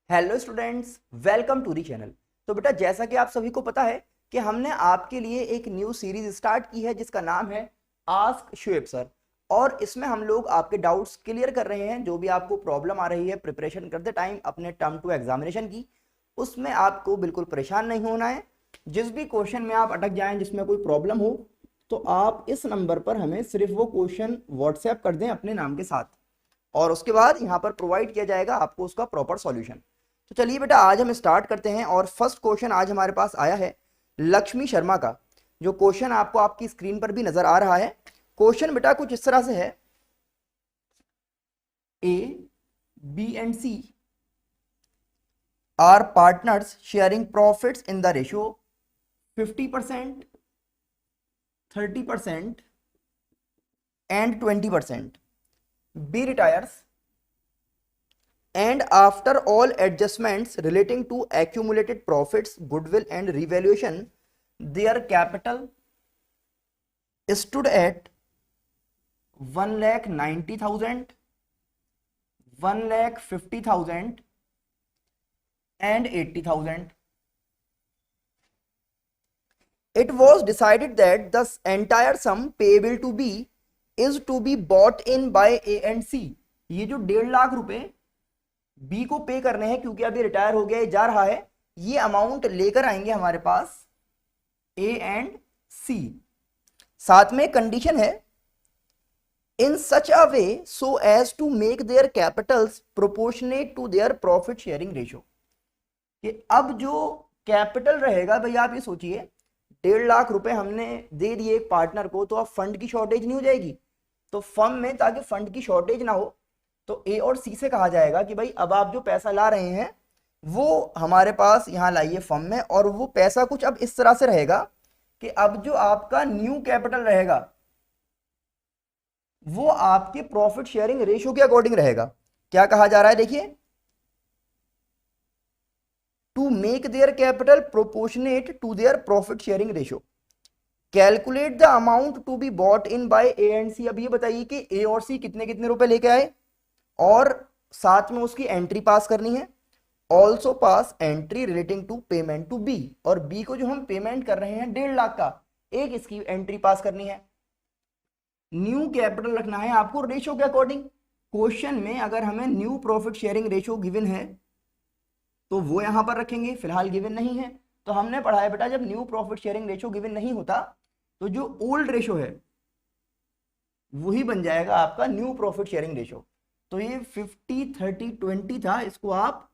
Hello students, welcome to the channel. तो बेटा, जैसा कि आप सभी को पता है कि हमने आपके लिए एक न्यू सीरीज स्टार्ट की है जिसका नाम है आस्क शुएब सर। और इसमें हम लोग आपके डाउट्स क्लियर कर रहे हैं। जो भी आपको प्रॉब्लम आ रही है प्रिपरेशन करते टाइम अपने टर्म टू एग्जामिनेशन की, उसमें आपको बिल्कुल परेशान नहीं होना है। जिस भी क्वेश्चन में आप अटक जाएं, जिसमें कोई प्रॉब्लम हो, तो आप इस नंबर पर हमें सिर्फ वो क्वेश्चन व्हाट्सएप कर दें अपने नाम के साथ, और उसके बाद यहाँ पर प्रोवाइड किया जाएगा आपको उसका प्रॉपर सॉल्यूशन। तो चलिए बेटा, आज हम स्टार्ट करते हैं। और फर्स्ट क्वेश्चन आज हमारे पास आया है लक्ष्मी शर्मा का। जो क्वेश्चन आपको आपकी स्क्रीन पर भी नजर आ रहा है, क्वेश्चन बेटा कुछ इस तरह से है। A, B and C are partners sharing profits in the ratio 50%, 30% and 20%. B retires, and after all adjustments relating to accumulated profits, goodwill and revaluation, their capital stood at 1,90,000, 1,50,000 and 80,000. It was decided that the entire sum payable to B is to be bought in by A and C. ये जो 1.5 लाख रुपए B को पे करने हैं, क्योंकि अभी retire हो गया, जा रहा है, ये अमाउंट लेकर आएंगे हमारे पास ए एंड सी। साथ में कंडीशन है, in such a way so as to make their capitals proportionate to their profit sharing ratio. कि अब जो कैपिटल रहेगा, भाई आप ये सोचिए, 1.5 लाख रुपए हमने दे दिए एक पार्टनर को, तो अब फंड की शॉर्टेज नहीं हो जाएगी। तो फर्म में, ताकि फंड की शॉर्टेज ना हो, तो ए और सी से कहा जाएगा कि भाई अब आप जो पैसा ला रहे हैं वो हमारे पास यहाँ लाइए फर्म में। और वो पैसा कुछ अब इस तरह से रहेगा कि अब जो आपका न्यू कैपिटल रहेगा वो आपके प्रॉफिट शेयरिंग रेशियो के अकॉर्डिंग रहेगा। क्या कहा जा रहा है, देखिए, to make their capital proportionate to their profit sharing ratio, calculate the amount to be bought in by A and C. अब ये बताइए कि ए और सी कितने कितने रुपए लेके आए, और साथ में उसकी एंट्री पास करनी है। Also pass entry relating to payment to B, और बी को जो हम पेमेंट कर रहे हैं 1.5 लाख का, एक इसकी एंट्री पास करनी है। न्यू कैपिटल रखना है आपको रेशियो के अकॉर्डिंग। क्वेश्चन में अगर हमें new profit sharing ratio given है तो वो यहां पर रखेंगे, फिलहाल गिवन नहीं है। तो हमने पढ़ा है बेटा, जब new profit sharing ratio given नहीं होता तो जो ओल्ड रेशियो है वही बन जाएगा आपका न्यू प्रॉफिट शेयरिंग रेशियो। तो ये 50-30-20 था, इसको आप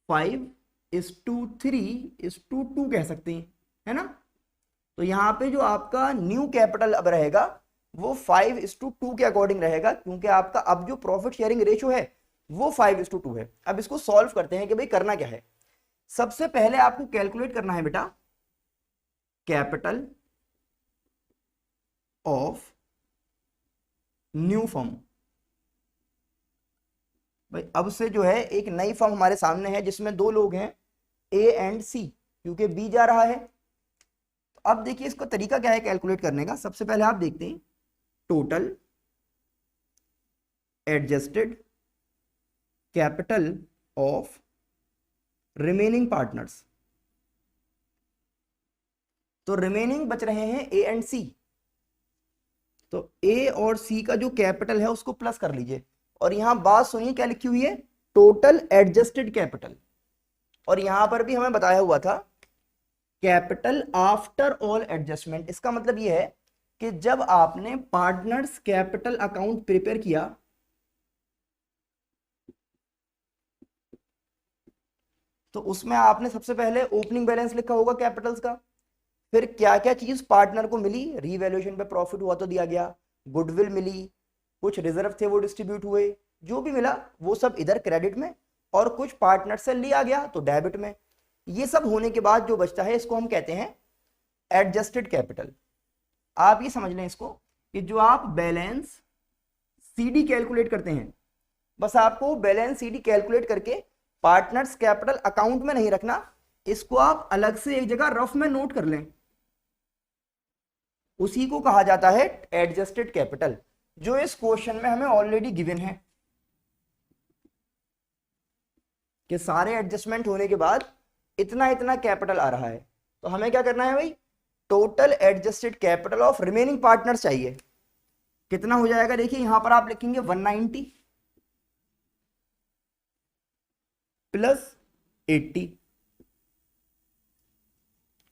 5:3:2 कह सकते हैं, है ना। तो यहाँ पे जो आपका न्यू कैपिटल अब रहेगा वो 5:2 के अकॉर्डिंग रहेगा, क्योंकि आपका अब जो प्रॉफिट शेयरिंग रेशियो है वो 5:2 है। अब इसको सॉल्व करते हैं कि भाई करना क्या है। सबसे पहले आपको कैलकुलेट करना है बेटा कैपिटल ऑफ न्यू फर्म। भाई अब से जो है एक नई फर्म हमारे सामने है जिसमें दो लोग हैं, ए एंड सी, क्योंकि बी जा रहा है। तो अब देखिए इसका तरीका क्या है कैलकुलेट करने का। सबसे पहले आप देखते हैं total adjusted capital of remaining partners. तो रिमेनिंग बच रहे हैं ए एंड सी, तो ए और सी का जो कैपिटल है उसको प्लस कर लीजिए। और यहां बात सुनिए क्या लिखी हुई है, टोटल एडजस्टेड कैपिटल। और यहां पर भी हमें बताया हुआ था कैपिटल आफ्टर ऑल एडजस्टमेंट। इसका मतलब यह है कि जब आपने पार्टनर्स कैपिटल अकाउंट प्रिपेयर किया तो उसमें आपने सबसे पहले ओपनिंग बैलेंस लिखा होगा कैपिटल्स का। फिर क्या क्या चीज पार्टनर को मिली, रीवैल्यूएशन पे प्रॉफिट हुआ तो दिया गया, गुडविल मिली, कुछ रिजर्व थे वो डिस्ट्रीब्यूट हुए, जो भी मिला वो सब इधर क्रेडिट में, और कुछ पार्टनर से लिया गया तो डेबिट में। ये सब होने के बाद जो बचता है इसको हम कहते हैं एडजस्टेड कैपिटल। आप ये समझ लें इसको कि जो आप बैलेंस सीडी कैलकुलेट करते हैं, बस आपको बैलेंस सीडी कैलकुलेट करके पार्टनर्स कैपिटल अकाउंट में नहीं रखना, इसको आप अलग से एक जगह रफ में नोट कर लें। उसी को कहा जाता है एडजस्टेड कैपिटल, जो इस क्वेश्चन में हमें ऑलरेडी गिवन है। कि सारे एडजस्टमेंट होने के बाद इतना इतना कैपिटल आ रहा है, तो हमें क्या करना है भाई, total adjusted capital of remaining partners चाहिए। कितना हो जाएगा, देखिए यहां पर आप लिखेंगे 190 प्लस 80,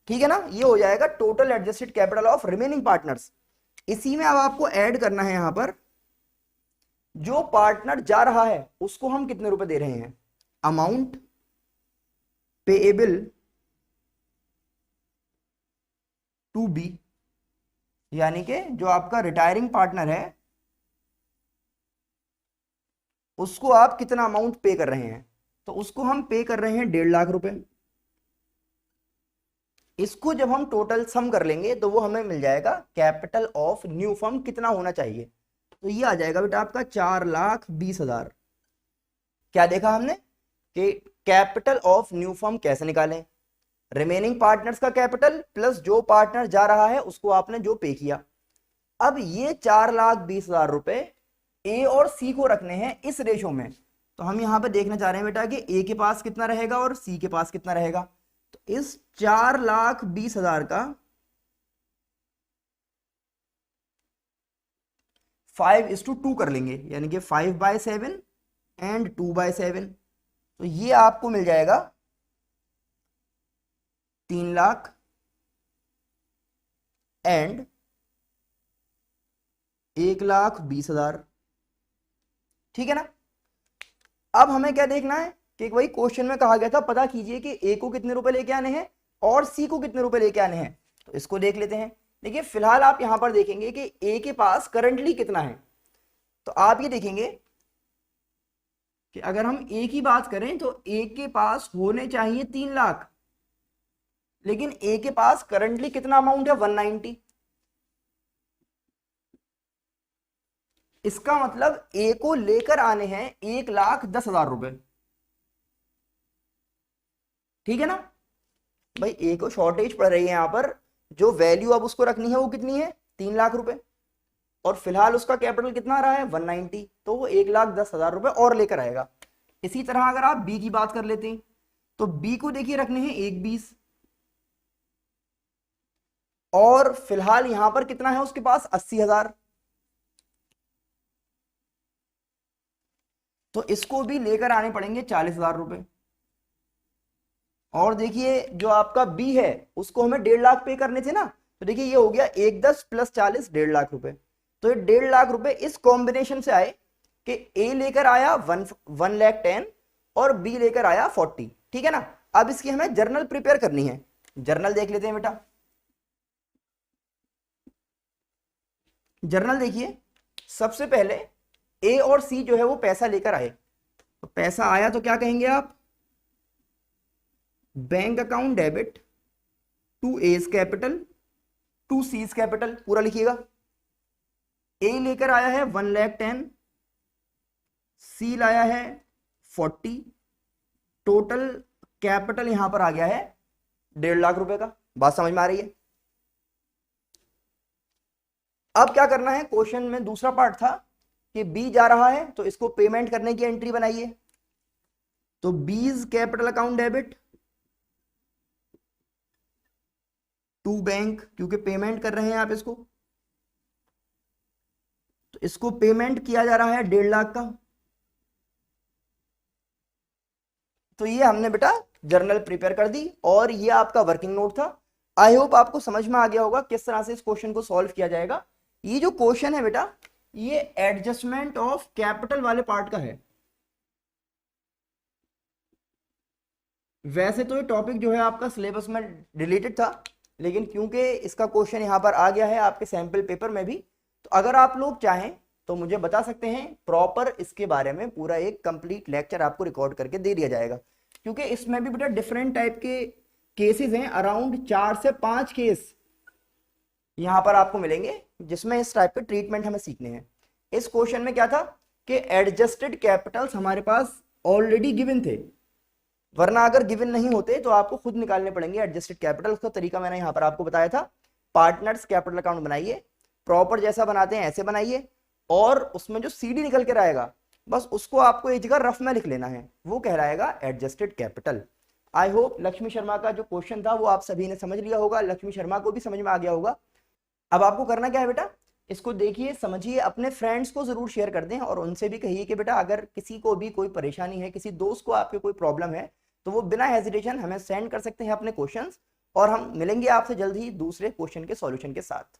ठीक है ना, ये हो जाएगा total adjusted capital of remaining partners. इसी में अब आपको ऐड करना है यहां पर जो पार्टनर जा रहा है उसको हम कितने रुपए दे रहे हैं, अमाउंट पेएबल टू बी, यानी कि जो आपका रिटायरिंग पार्टनर है उसको आप कितना अमाउंट पे कर रहे हैं, तो उसको हम पे कर रहे हैं 1.5 लाख रुपए। इसको जब हम टोटल सम कर लेंगे तो वो हमें मिल जाएगा कैपिटल ऑफ न्यू फर्म कितना होना चाहिए, तो ये आ जाएगा बेटा आपका 4,20,000। क्या देखा हमने कि कैपिटल ऑफ न्यू फर्म कैसे निकालें, रिमेनिंग पार्टनर्स का कैपिटल प्लस जो पार्टनर जा रहा है उसको आपने जो पे किया। अब ये 4,20,000 रुपए ए और सी को रखने हैं इस रेशो में, तो हम यहां पे देखना चाह रहे हैं बेटा कि ए के पास कितना रहेगा और सी के पास कितना रहेगा। तो इस 4,20,000 का 5:2 कर लेंगे, यानी कि 5/7 एंड 2/7, तो ये आपको मिल जाएगा 3 लाख एंड 1,20,000, ठीक है ना। अब हमें क्या देखना है कि वही क्वेश्चन में कहा गया था पता कीजिए कि ए को कितने रुपए लेके आने हैं और सी को कितने रुपए लेके आने हैं, तो इसको देख लेते हैं। देखिए फिलहाल आप यहां पर देखेंगे कि ए के पास करंटली कितना है, तो आप ये देखेंगे कि अगर हम ए की बात करें तो ए के पास होने चाहिए 3 लाख, लेकिन ए के पास करंटली कितना अमाउंट है 190। इसका मतलब ए को लेकर आने हैं 1,10,000 रुपए, ठीक है ना भाई। ए को शॉर्टेज पड़ रही है यहां पर, जो वैल्यू अब उसको रखनी है वो कितनी है 3 लाख रुपए, और फिलहाल उसका कैपिटल कितना आ रहा है 190, तो वो 1,10,000 रुपए और लेकर आएगा। इसी तरह अगर आप बी की बात कर लेते हैं तो बी को देखिए रखने हैं 1,20, और फिलहाल यहां पर कितना है उसके पास 80,000, तो इसको भी लेकर आने पड़ेंगे 40,000 रुपए। और देखिए जो आपका बी है उसको हमें 1.5 लाख पे करने थे ना, तो देखिए ये हो गया 1,10 प्लस 40 1.5 लाख रुपए, तो ये 1.5 लाख रुपए इस कॉम्बिनेशन से आए कि ए लेकर आया 1,10,000 और बी लेकर आया 40, ठीक है ना। अब इसकी हमें जर्नल प्रिपेयर करनी है, जर्नल देख लेते हैं बेटा। जर्नल देखिए सबसे पहले ए और सी जो है वो पैसा लेकर आए, तो पैसा आया तो क्या कहेंगे आप, bank account debit to A's capital to C's capital, पूरा लिखिएगा। ए लेकर आया है 1,10,000, सी लाया है 40, टोटल कैपिटल यहां पर आ गया है 1.5 लाख रुपए का। बात समझ में आ रही है। अब क्या करना है, क्वेश्चन में दूसरा पार्ट था कि बी जा रहा है तो इसको पेमेंट करने की एंट्री बनाइए, तो B's capital account debit to bank, क्योंकि पेमेंट कर रहे हैं आप इसको, तो इसको पेमेंट किया जा रहा है 1.5 लाख का। तो ये हमने बेटा जर्नल प्रिपेयर कर दी और ये आपका वर्किंग नोट था। आई होप आपको समझ में आ गया होगा किस तरह से इस क्वेश्चन को सॉल्व किया जाएगा। ये जो क्वेश्चन है बेटा ये एडजस्टमेंट ऑफ कैपिटल वाले पार्ट का है। वैसे तो ये टॉपिक जो है आपका सिलेबस में रिलेटेड था, लेकिन क्योंकि इसका क्वेश्चन यहाँ पर आ गया है आपके सैंपल पेपर में भी, तो अगर आप लोग चाहें तो मुझे बता सकते हैं, प्रॉपर इसके बारे में पूरा एक कंप्लीट लेक्चर आपको रिकॉर्ड करके दे दिया जाएगा, क्योंकि इसमें भी बेटा डिफरेंट टाइप के केसेस हैं, अराउंड 4 से 5 केस यहाँ पर आपको मिलेंगे जिसमें इस टाइप के ट्रीटमेंट हमें सीखने हैं। इस क्वेश्चन में क्या था कि एडजस्टेड कैपिटल्स हमारे पास ऑलरेडी गिवन थे, वरना अगर गिवन नहीं होते तो आपको खुद निकालने पड़ेंगे एडजस्टेड कैपिटल। उसका तरीका मैंने यहाँ पर आपको बताया था, पार्टनर्स कैपिटल अकाउंट बनाइए, प्रॉपर जैसा बनाते हैं ऐसे बनाइए, और उसमें जो सीडी निकल कर आएगा बस उसको आपको एक जगह रफ में लिख लेना है, वो कहलाएगा adjusted capital. I hope Lakshmi Sharma का जो क्वेश्चन था वो आप सभी ने समझ लिया होगा, लक्ष्मी शर्मा को भी समझ में आ गया होगा। अब आपको करना क्या है बेटा, इसको देखिए समझिए, अपने फ्रेंड्स को जरूर शेयर कर दें और उनसे भी कहिए कि बेटा अगर किसी को भी कोई परेशानी है, किसी दोस्त को आपके कोई प्रॉब्लम है, तो वो बिना हेजिटेशन हमें सेंड कर सकते हैं अपने क्वेश्चंस, और हम मिलेंगे आपसे जल्द ही दूसरे क्वेश्चन के सॉल्यूशन के साथ।